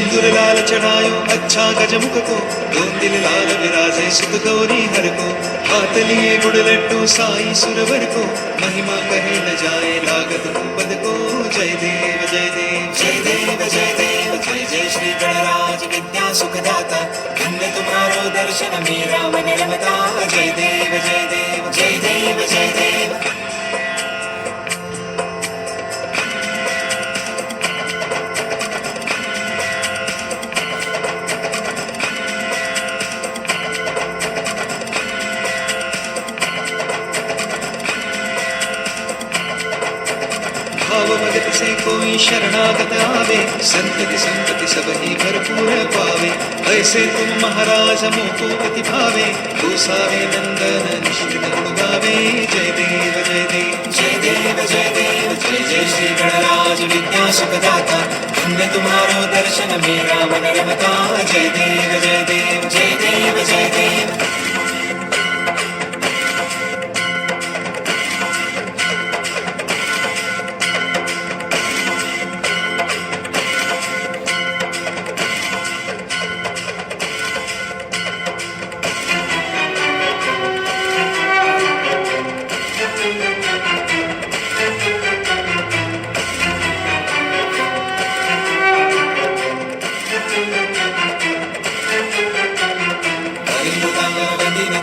सिंदूर लाल चढ़ायो अच्छा गजमुख को, दोन दिल लाल विराजे सुत गौरी हर को, हाथ लिए गुड़ लड्डू साई सुरवर को, महिमा कहे न जाए लागत पद को। जय देव जय देव जय देव जय देव जय जय श्री गणराज विद्या सुखदाता, धन्य तुम्हारो दर्शन मेरा मन रमता। जय देव जय देव जय देव जय देव। भाव भगत से कोई शरणागत आवे, संतति संपत्ति सब ही भरपूर पावे। ऐसे तुम महाराज मोको अति भावे, गोसावे नंदन निश्चित गुण गावे। जय देव जय देव जय देव जय देव जय जय श्री गणराज विद्या सुखदाता, धन्य तुम्हारो दर्शन मेरा मन रमता। जय देव जय देव जय देव जय देव।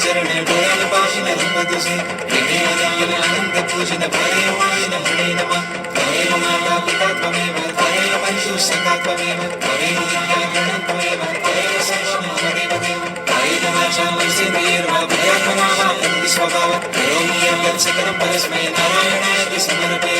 चरणे डोळ्यान पाशिन रूप तुझे, प्रेमे अजान आनंद पूजन भये वाशिन हरे नमः। त्वमेव माता पिता त्वमेव, त्वमेव पंचो सखा त्वमेव, त्वमेव विद्या गणः त्वमेव, त्वमेव सर्वं ममदेव देव। कायेन वाचा मनसेन्द्रियैर्वा बुद्ध्यात्मना वा प्रकृति स्वभावात् करोमि यत् सकलं परस्मै नारायणाय समर्पयामि।